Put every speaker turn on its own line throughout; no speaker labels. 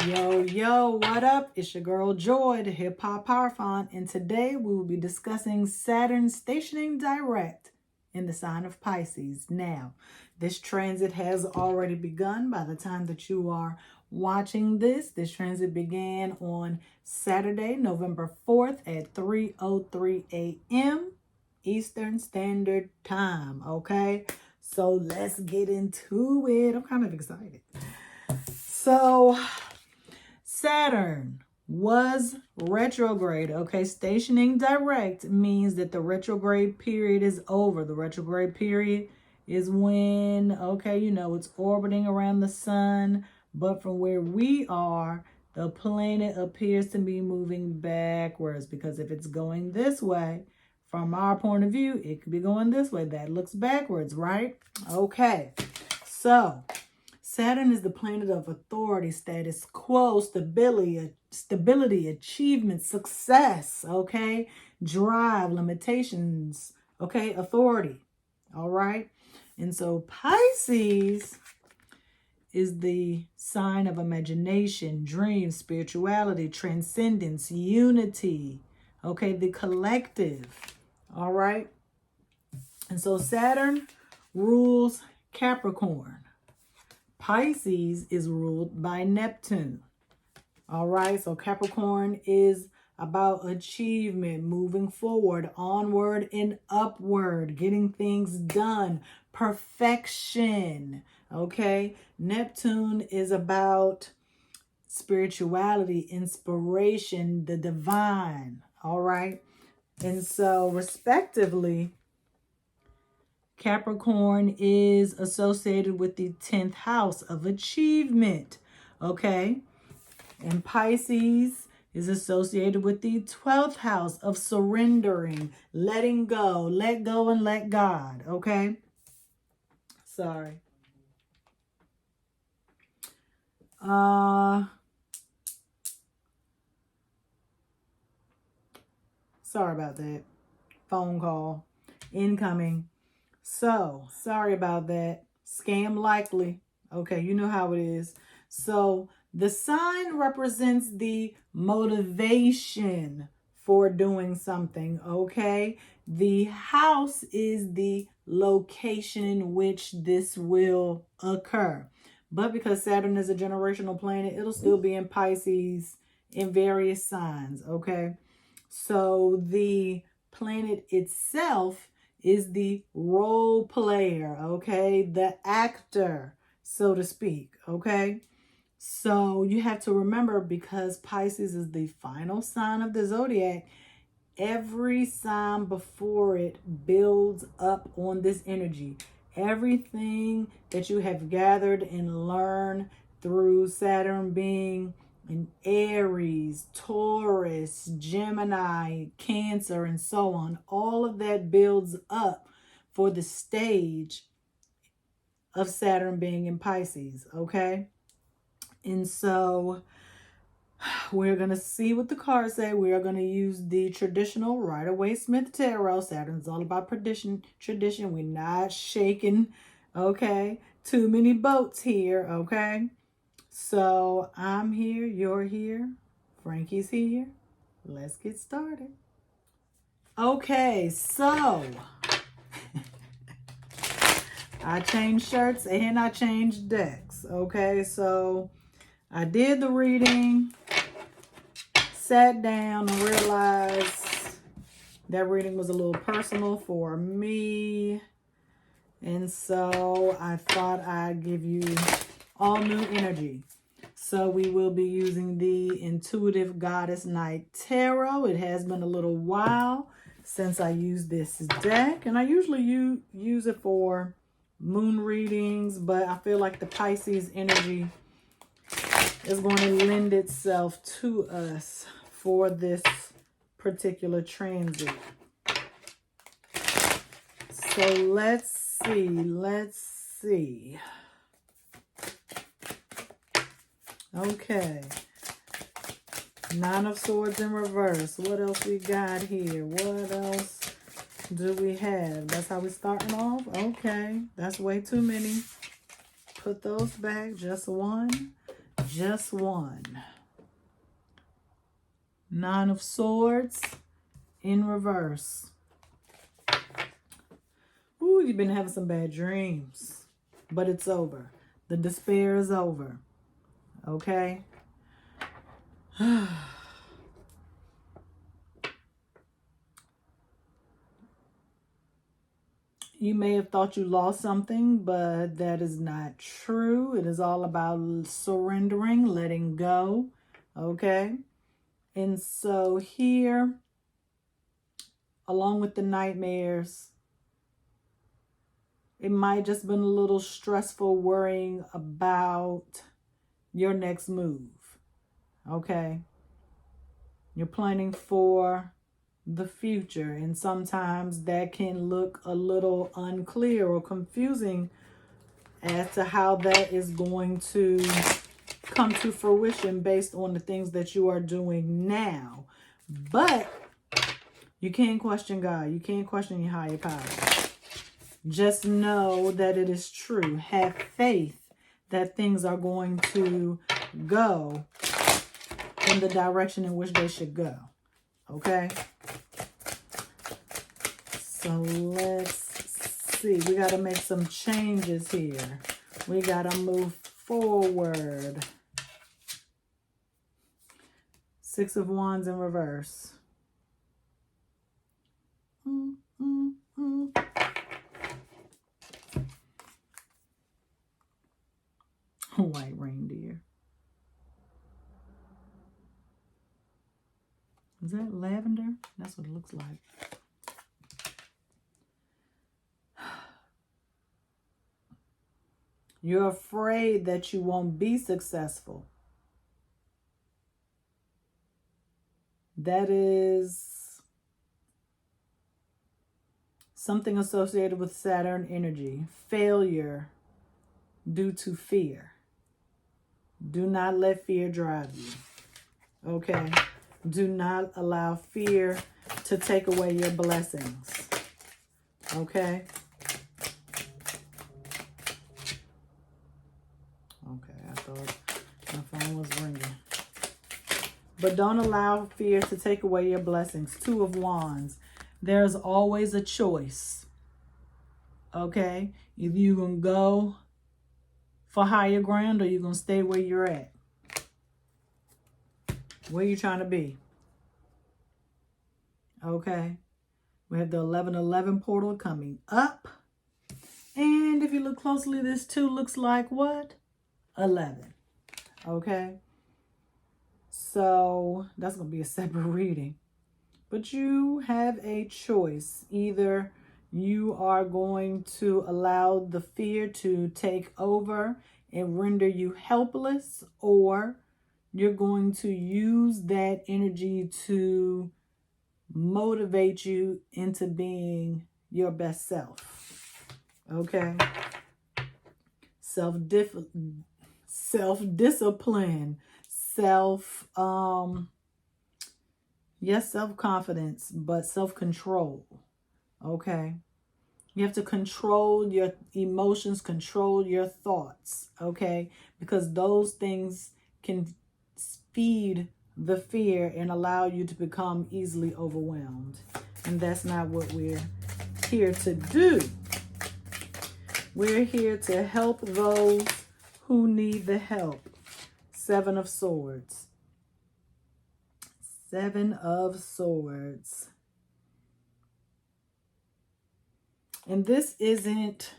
Yo, yo, what up? It's your girl Joy, the Hip Hop Power Font, and today we will be discussing Saturn stationing direct in the sign of Pisces. Now, this transit has already begun by the time that you are watching this. This transit began on Saturday, November 4th at 3:03 a.m. Eastern Standard Time, okay? So let's get into it. I'm kind of excited. So, Saturn was retrograde, okay? Stationing direct means that the retrograde period is over. The retrograde period is when, okay, it's orbiting around the sun, but from where we are, the planet appears to be moving backwards, because if it's going this way, from our point of view, it could be going this way. That looks backwards, right? Okay, so Saturn is the planet of authority, status quo, stability, achievement, success, okay? Drive, limitations, okay? Authority, all right? And so Pisces is the sign of imagination, dreams, spirituality, transcendence, unity, okay? The collective, all right? And so Saturn rules Capricorn. Pisces is ruled by Neptune. All right, so Capricorn is about achievement, moving forward, onward and upward, getting things done, perfection. Okay, Neptune is about spirituality, inspiration, the divine. All right, and so respectively, Capricorn is associated with the 10th house of achievement, okay? And Pisces is associated with the 12th house of surrendering, letting go, let go and let God, okay? Sorry. Sorry about that. Phone call incoming. So, sorry about that. Scam likely. Okay, you know how it is. So, the sign represents the motivation for doing something, okay? The house is the location in which this will occur. But because Saturn is a generational planet, it'll still be in Pisces in various signs, okay? So, the planet itself is the role player, okay? The actor, so to speak, okay? So you have to remember, because Pisces is the final sign of the zodiac, every sign before it builds up on this energy. Everything that you have gathered and learned through Saturn being in Aries, Taurus, Gemini, Cancer, and so on, all of that builds up for the stage of Saturn being in Pisces, okay? And so we're going to see what the cards say. We are going to use the traditional Rider-Waite-Smith Tarot. Saturn's all about tradition. We're not shaking, okay? Too many boats here, okay? So I'm here, you're here, Frankie's here. Let's get started. Okay, so I changed shirts and I changed decks. Okay, so I did the reading, sat down and realized that reading was a little personal for me. And so I thought I'd give you all new energy. So we will be using the Intuitive Goddess Night Tarot. It has been a little while since I used this deck, and I usually use it for moon readings, but I feel like the Pisces energy is going to lend itself to us for this particular transit. So let's see. Okay. Nine of Swords in reverse. What else we got here? What else do we have? That's how we're starting off? Okay. That's way too many. Put those back. Just one. Just one. Nine of Swords in reverse. Ooh, you've been having some bad dreams. But it's over. The despair is over. Okay? You may have thought you lost something, but that is not true. It is all about surrendering, letting go. Okay? And so here, along with the nightmares, it might just been a little stressful worrying about your next move. Okay? You're planning for the future, and sometimes that can look a little unclear or confusing as to how that is going to come to fruition based on the things that you are doing now. But you can't question God. You can't question your higher power. Just know that it is true. Have faith that things are going to go in the direction in which they should go. Okay? So let's see. We got to make some changes here. We got to move forward. Six of Wands in reverse. White reindeer. Is that lavender? That's what it looks like. You're afraid that you won't be successful. That is something associated with Saturn energy. Failure due to fear. Do not let fear drive you. Okay? Do not allow fear to take away your blessings. Okay? Okay, I thought my phone was ringing. But don't allow fear to take away your blessings. Two of Wands. There's always a choice. Okay? Either you're going to go for higher ground or you're going to stay where you're at. Where you trying to be? Okay? We have the 1111 portal coming up. And if you look closely, this 2 looks like what? 11. Okay? So that's going to be a separate reading. But you have a choice. Either you are going to allow the fear to take over and render you helpless, or you're going to use that energy to motivate you into being your best self. Okay? Self-discipline, self-confidence, but self-control. Okay? You have to control your emotions, control your thoughts. Okay? Because those things can feed the fear and allow you to become easily overwhelmed. And that's not what we're here to do. We're here to help those who need the help. 7 of Swords. 7 of Swords. And this isn't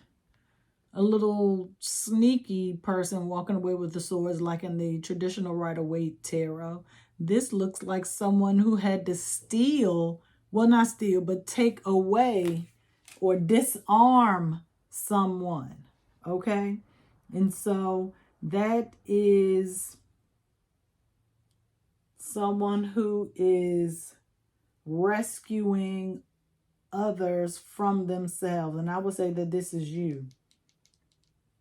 a little sneaky person walking away with the swords like in the traditional Rider-Waite tarot. This looks like someone who had to steal, well, not steal, but take away or disarm someone. Okay? And so that is someone who is rescuing others from themselves. And I would say that this is you.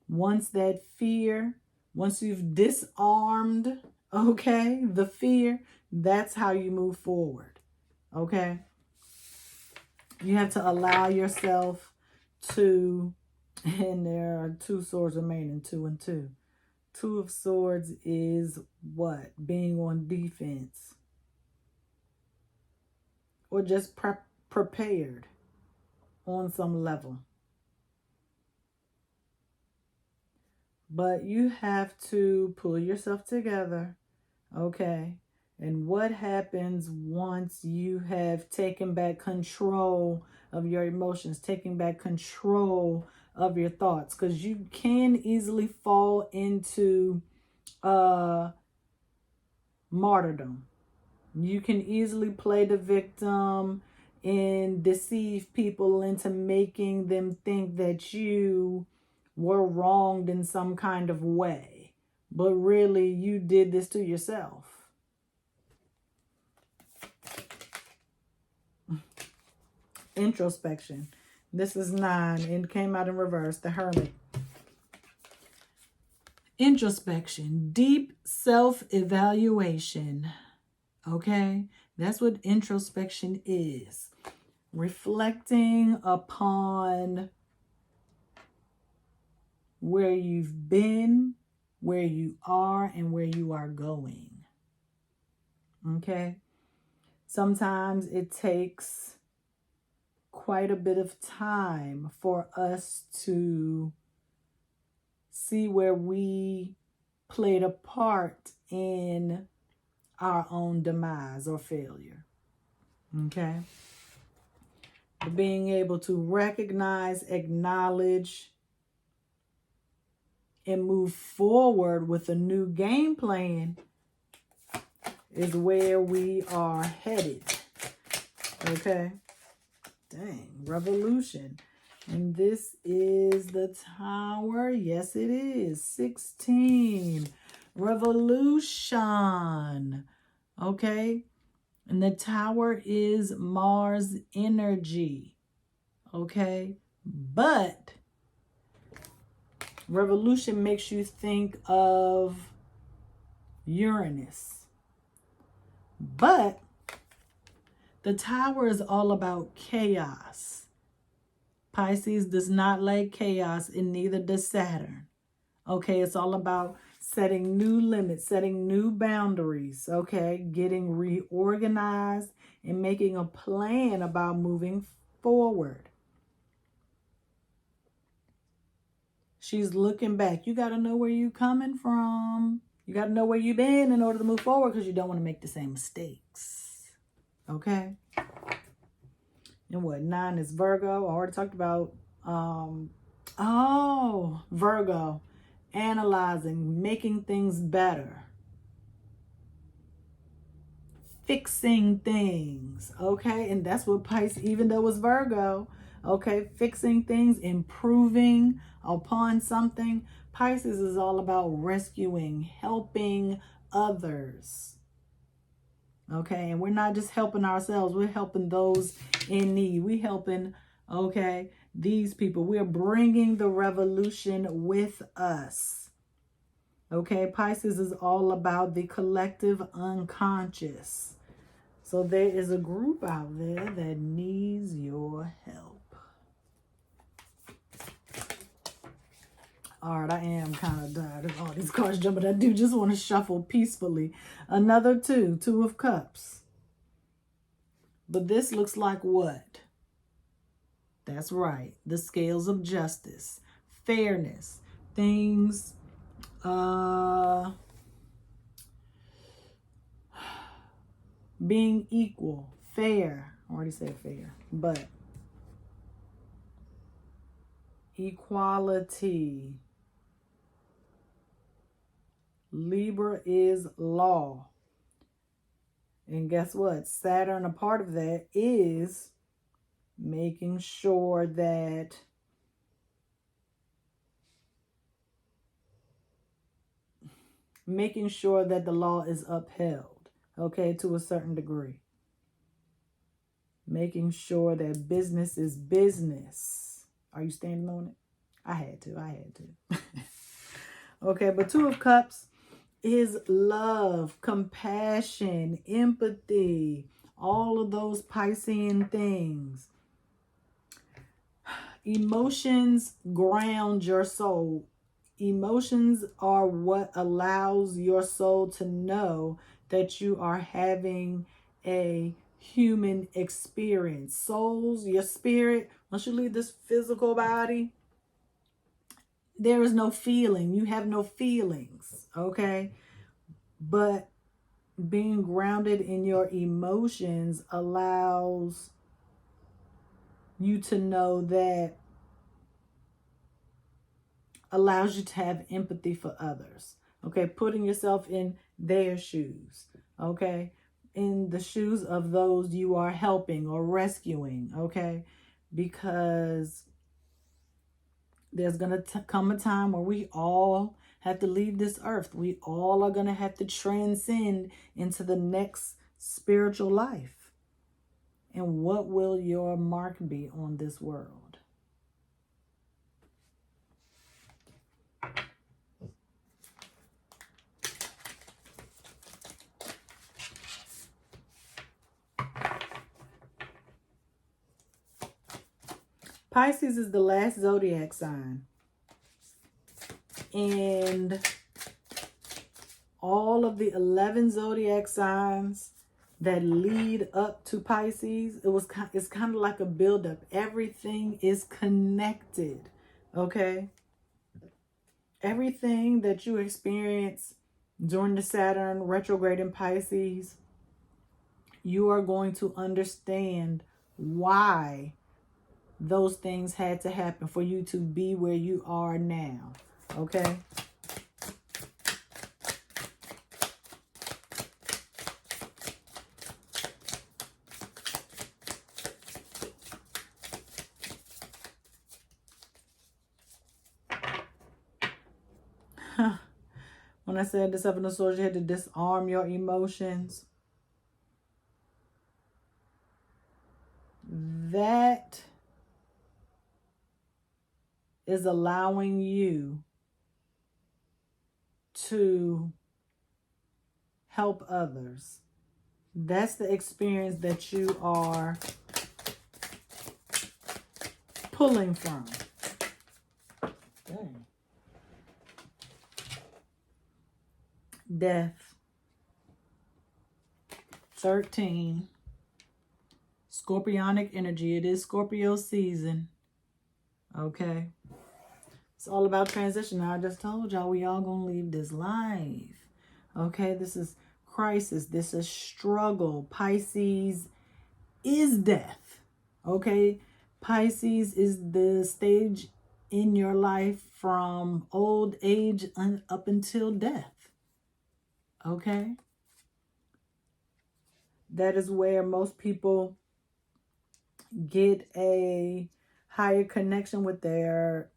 Once that fear, once you've disarmed, okay, the fear, that's how you move forward. Okay? You have to allow yourself to, and there are 2 swords remaining, 2 and 2, Two of Swords is what? Being on defense. Or just prepared on some level. But you have to pull yourself together, okay? And what happens once you have taken back control of your emotions, taking back control of your thoughts? Because you can easily fall into martyrdom. You can easily play the victim and deceive people into making them think that you were wronged in some kind of way. But really, you did this to yourself. Introspection. This is 9. It came out in reverse. The Hermit. Introspection. Deep self-evaluation. Okay? That's what introspection is. Reflecting upon where you've been, where you are, and where you are going. Okay? Sometimes it takes quite a bit of time for us to see where we played a part in our own demise or failure. Okay? Being able to recognize, acknowledge, and move forward with a new game plan is where we are headed. Okay? Dang, revolution. And this is the Tower. Yes, it is. 16. Revolution. Okay? And the Tower is Mars energy. Okay? But revolution makes you think of Uranus. But the Tower is all about chaos. Pisces does not like chaos, and neither does Saturn. Okay, it's all about setting new limits, setting new boundaries, okay, getting reorganized and making a plan about moving forward. She's looking back. You got to know where you're coming from. You got to know where you've been in order to move forward, because you don't want to make the same mistakes. Okay? And what? 9 is Virgo. I already talked about, Virgo. Analyzing, making things better. Fixing things. Okay? And that's what Pisces, even though it's Virgo, okay, fixing things, improving upon something. Pisces is all about rescuing, helping others. Okay, and we're not just helping ourselves, we're helping those in need. We're helping, okay, these people. We're bringing the revolution with us. Okay, Pisces is all about the collective unconscious. So there is a group out there that needs your help. All right, I am kind of tired of all these cards jumping. I do just want to shuffle peacefully. Another 2 of Cups. But this looks like what? That's right. The scales of justice, fairness, things, being equal, fair. I already said fair, but equality. Libra is law. And guess what? Saturn, a part of that is making sure that the law is upheld, okay, to a certain degree. Making sure that business is business. Are you standing on it? I had to. Okay, but 2 of Cups is love, compassion, empathy, all of those Piscean things. Emotions ground your soul. Emotions are what allows your soul to know that you are having a human experience. Souls, your spirit, once you leave this physical body, there is no feeling. You have no feelings, okay? But being grounded in your emotions allows you to know that, allows you to have empathy for others, okay? Putting yourself in their shoes, okay? In the shoes of those you are helping or rescuing, okay? Because there's going to come a time where we all have to leave this earth. We all are going to have to transcend into the next spiritual life. And what will your mark be on this world? Pisces is the last zodiac sign. And all of the 11 zodiac signs that lead up to Pisces, it's kind of like a buildup. Everything is connected, okay? Everything that you experience during the Saturn retrograde in Pisces, you are going to understand why those things had to happen for you to be where you are now, okay? When I said the Seven of Swords, you had to disarm your emotions. That is allowing you to help others. That's the experience that you are pulling from. Dang. Death. 13. Scorpionic energy. It is Scorpio season. Okay. It's all about transition. I just told y'all we all gonna leave this life. Okay. This is crisis. This is struggle. Pisces is death. Okay. Pisces is the stage in your life from old age up until death. Okay. That is where most people get a higher connection with their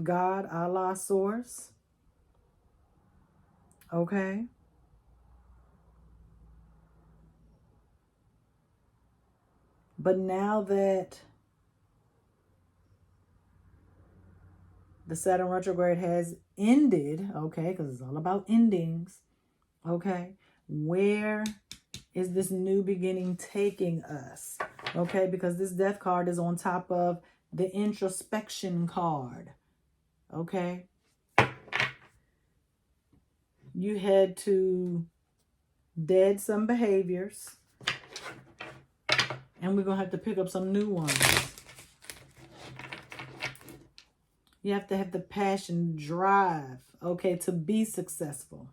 God, Allah, source. Okay. But now that the Saturn retrograde has ended, okay, because it's all about endings, okay, where is this new beginning taking us? Okay, because this death card is on top of the introspection card. Okay. You had to dead some behaviors, and we're going to have to pick up some new ones. You have to have the passion, drive, okay, to be successful.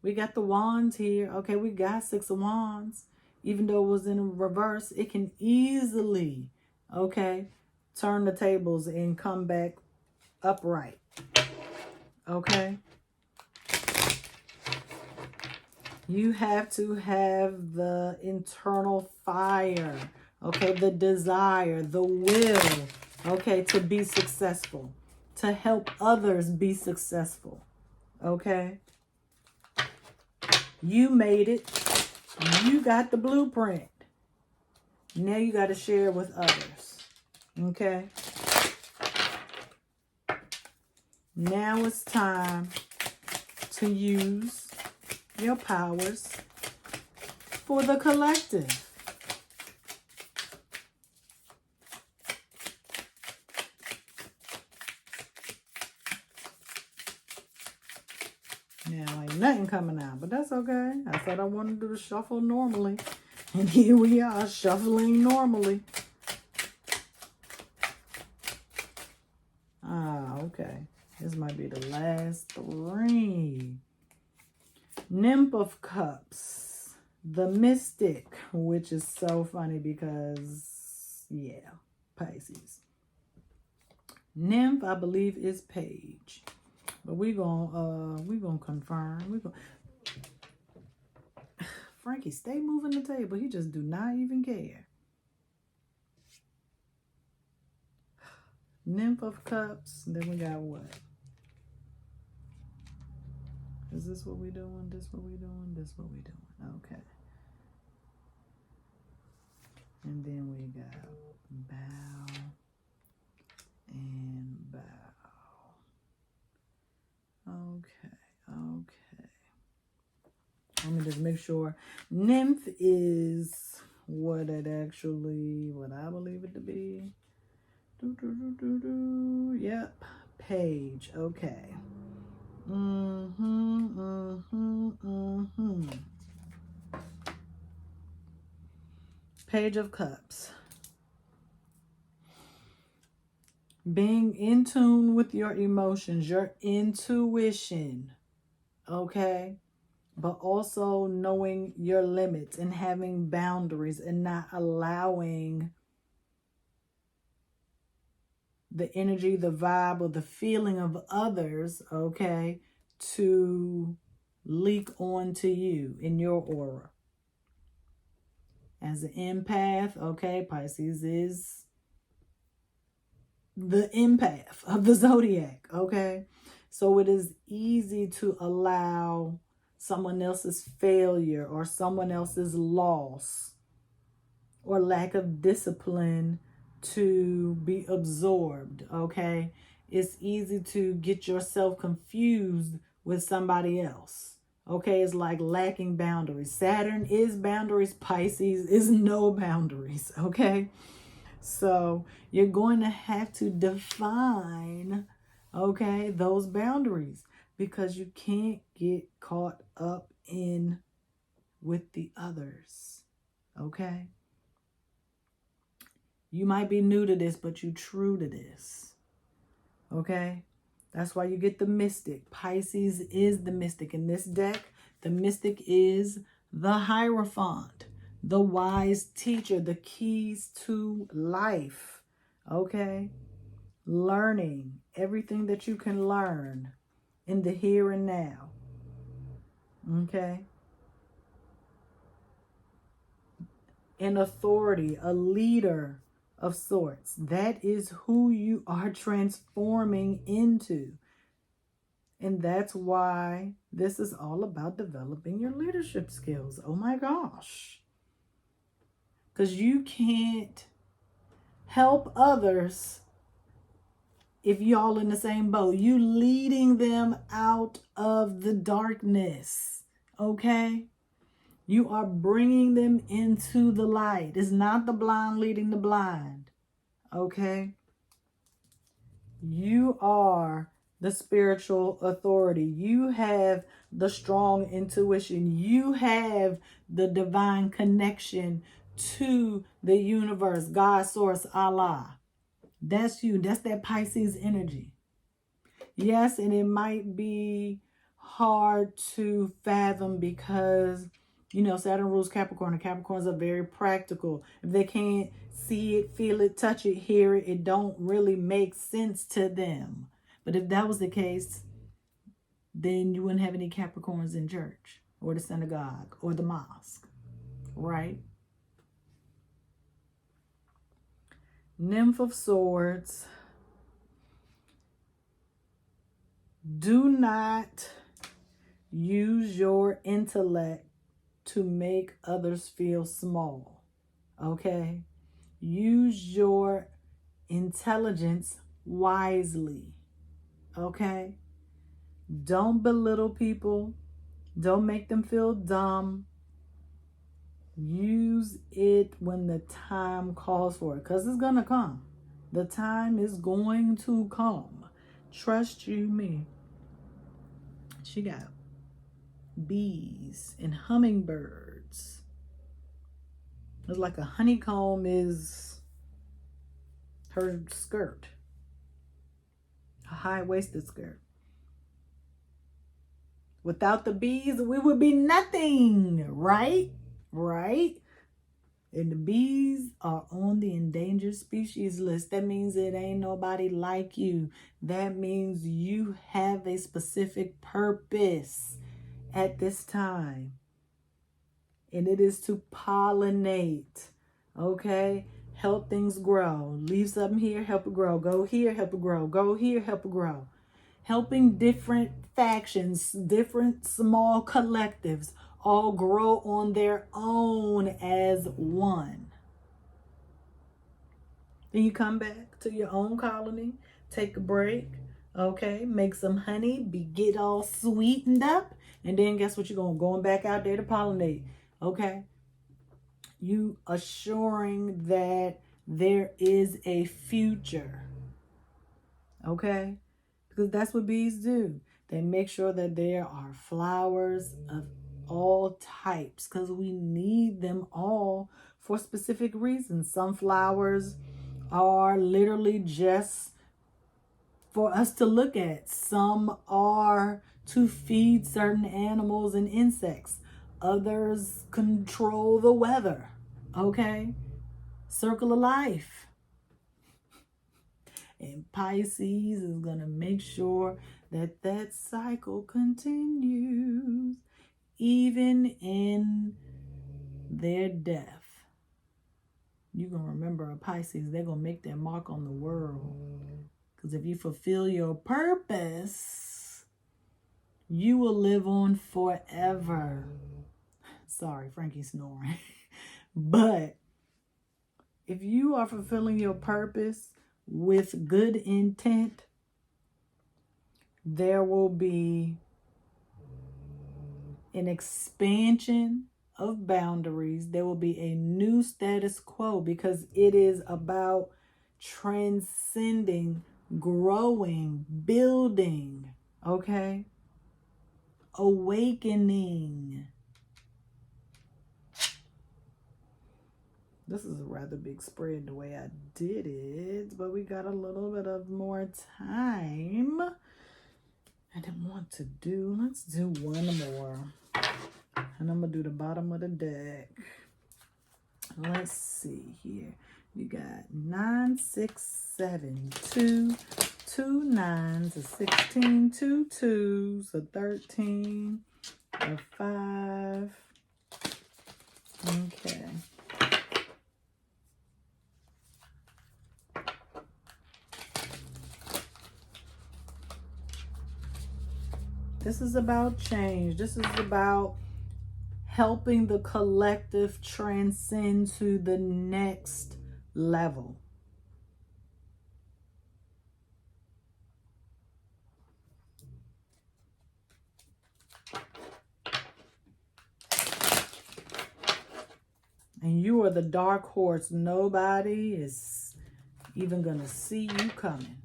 We got the wands here. Okay, we got 6 of wands. Even though it was in reverse, it can easily, okay, turn the tables and come back upright. Okay. You have to have the internal fire, okay, the desire, the will, okay, to be successful, to help others be successful, okay? You made it. You got the blueprint. Now you got to share it with others, okay? Now it's time to use your powers for the collective. Now, ain't nothing coming out, but that's okay. I said I wanted to do the shuffle normally. And here we are, shuffling normally. Ah, okay. This might be the last three. Nymph of Cups. The Mystic, which is so funny because, yeah, Pisces. Nymph, I believe, is Page. But we gonna confirm. Frankie, stay moving the table. He just do not even care. Nymph of Cups. Then we got what? Is this what we doing? This what we doing? This what we doing? Okay. And then we got bow and bow. Okay. Let me just make sure. Nymph is what I believe it to be. Yep. Page. Okay. Page of Cups. Being in tune with your emotions, your intuition, okay? But also knowing your limits and having boundaries and not allowing the energy, the vibe, or the feeling of others, okay, to leak onto you in your aura. As an empath, okay, Pisces is the empath of the zodiac, okay? So it is easy to allow someone else's failure or someone else's loss or lack of discipline to be absorbed, okay? It's easy to get yourself confused with somebody else, okay? It's like lacking boundaries. Saturn is boundaries. Pisces is no boundaries, okay? So you're going to have to define, okay, those boundaries because you can't get caught up in with the others, okay? You might be new to this, but you true to this, okay? That's why you get the Mystic. Pisces is the Mystic. In this deck, the Mystic is the Hierophant, the wise teacher, the keys to life, okay? Learning everything that you can learn in the here and now, okay? An authority, a leader of sorts. That is who you are transforming into. And that's why this is all about developing your leadership skills. Oh my gosh. Because you can't help others if y'all in the same boat. You leading them out of the darkness. Okay? You are bringing them into the light. It's not the blind leading the blind. Okay? You are the spiritual authority. You have the strong intuition. You have the divine connection to the universe, God, source, Allah. That's you. That's that Pisces energy. Yes, and it might be hard to fathom because, you know, Saturn rules Capricorn, and Capricorns are very practical. If they can't see it, feel it, touch it, hear it, it don't really make sense to them. But if that was the case, then you wouldn't have any Capricorns in church or the synagogue or the mosque, right? Nymph of Swords. Do not use your intellect to make others feel small, okay? Use your intelligence wisely, okay? Don't belittle people. Don't make them feel dumb. Use it when the time calls for it, because it's going to come. The time is going to come. Trust you me. She got bees and hummingbirds. It's like a honeycomb is her skirt, a high-waisted skirt. Without the bees, we would be nothing, right? Right? And the bees are on the endangered species list. That means it ain't nobody like you. That means you have a specific purpose at this time. And it is to pollinate, okay? Help things grow. Leave something here, help it grow. Go here, help it grow. Go here, help it grow. Helping different factions, different small collectives all grow on their own as one. Then you come back to your own colony, take a break, okay? Make some honey, get all sweetened up, and then guess what? You're going back out there to pollinate, okay? You assuring that there is a future, okay? Because that's what bees do. They make sure that there are flowers of all types because we need them all for specific reasons. Some flowers are literally just for us to look at. Some are to feed certain animals and insects. Others control the weather. Okay? Circle of life. And Pisces is going to make sure that that cycle continues even in their death. You're going to remember a Pisces, they're going to make their mark on the world. Because if you fulfill your purpose, you will live on forever. Sorry, Frankie's snoring. But if you are fulfilling your purpose with good intent, there will be an expansion of boundaries. There will be a new status quo because it is about transcending, growing, building, okay? Awakening. This is a rather big spread the way I did it, but we got a little bit of more time. I didn't want to do, let's do one more. And I'm going to do the bottom of the deck. Let's see here. You got 9, 6, 7, 2, 2 9s, a 16, 2 2s, a 13, a 5. Okay. This is about change. This is about helping the collective transcend to the next level. And you are the dark horse. Nobody is even going to see you coming.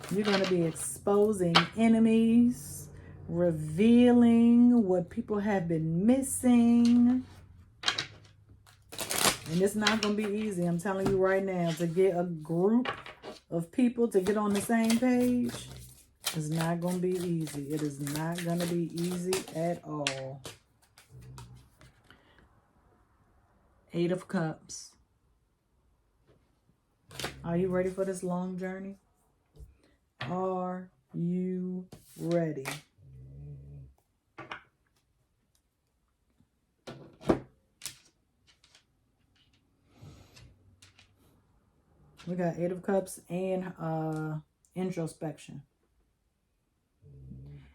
You're going to be exposing enemies, revealing what people have been missing. And it's not going to be easy. I'm telling you right now, to get a group of people to get on the same page, it's not going to be easy. It is not going to be easy at all. 8 of Cups. Are you ready for this long journey? Are you ready? We got 8 of Cups and introspection.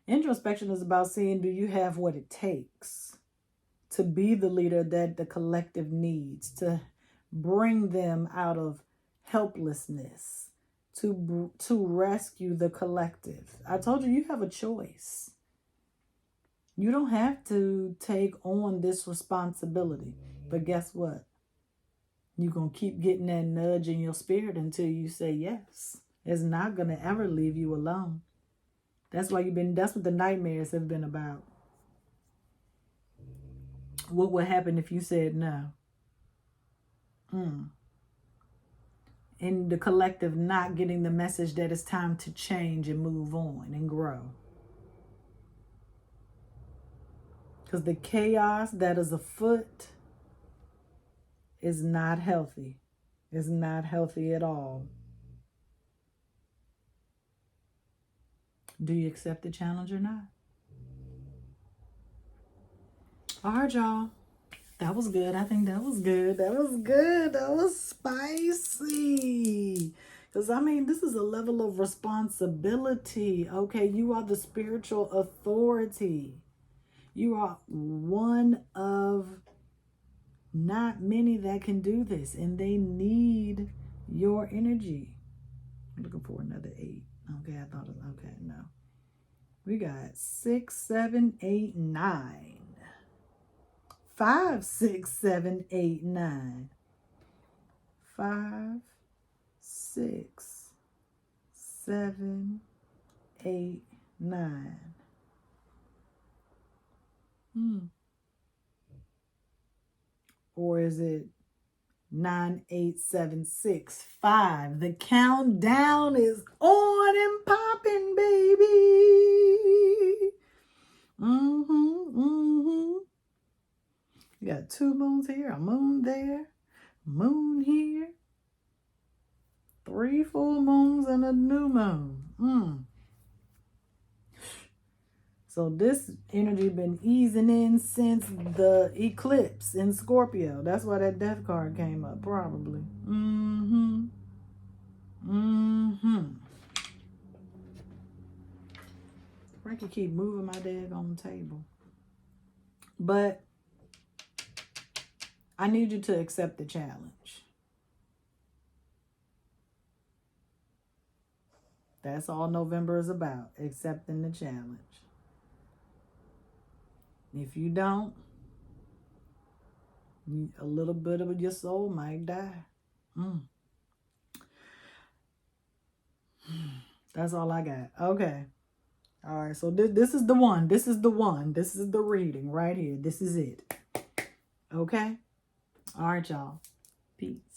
Introspection is about seeing, do you have what it takes to be the leader that the collective needs, to bring them out of helplessness, to rescue the collective. I told you, you have a choice. You don't have to take on this responsibility. But guess what? You're going to keep getting that nudge in your spirit until you say yes. It's not going to ever leave you alone. That's why that's what the nightmares have been about. What would happen if you said no? And the collective not getting the message that it's time to change and move on and grow. Because the chaos that is afoot is not healthy. It's not healthy at all. Do you accept the challenge or not? All right, y'all. That was good. I think that was good. That was good. That was spicy. Because, I mean, this is a level of responsibility. Okay, you are the spiritual authority. You are one of not many that can do this. And they need your energy. I'm looking for another 8. Okay, I thought, okay, no. We got 6, 7, 8, 9. 5, 6, 7, 8, 9. 5, 6, 7, 8, 9. Or is it 9, 8, 7, 6, 5? The countdown is on and popping, baby. You got 2 moons here, a moon there, moon here, 3 full moons and a new moon. So this energy been easing in since the eclipse in Scorpio. That's why that death card came up, probably. I can keep moving my daggone table. But I need you to accept the challenge. That's all November is about, accepting the challenge. If you don't, a little bit of your soul might die. That's all I got. Okay. All right. So this is the one. This is the one. This is the reading right here. This is it. Okay. All right, y'all. Peace.